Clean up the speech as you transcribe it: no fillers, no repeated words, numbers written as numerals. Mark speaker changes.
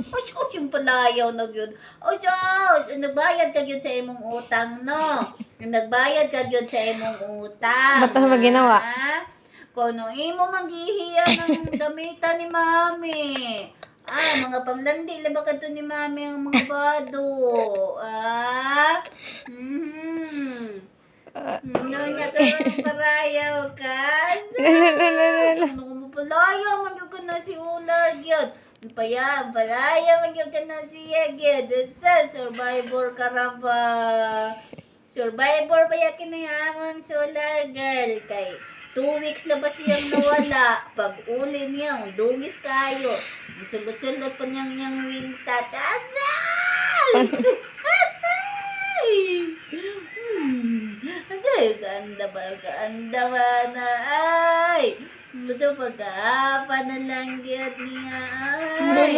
Speaker 1: O yung palayaw na yun. O siya, nagbayad ka yun sa imong utang, no? Nagbayad ka yun sa imong utang.
Speaker 2: Ba't naman ginawa?
Speaker 1: Ha? Kung no, imo maghihiya ng damitan ni mami. Mga panglandi, laba ka to ni mami ang mga bado. Nyonya ka ng parayaw ka. Ano mo palayaw, magyog ka na si Ular gyud. Palayaw, magyog ka na siya gyud. Sa survivor ka ra ba? Survivor ba yakin na yamang solar girl kay 2 weeks na ba siyang nawala? Pag uli niya, dungis kayo. Sulot-sulot pa niyang yung wintat. Asal! Kaanda ba na ay? Ito pag-aapa na lang gyud niya ay.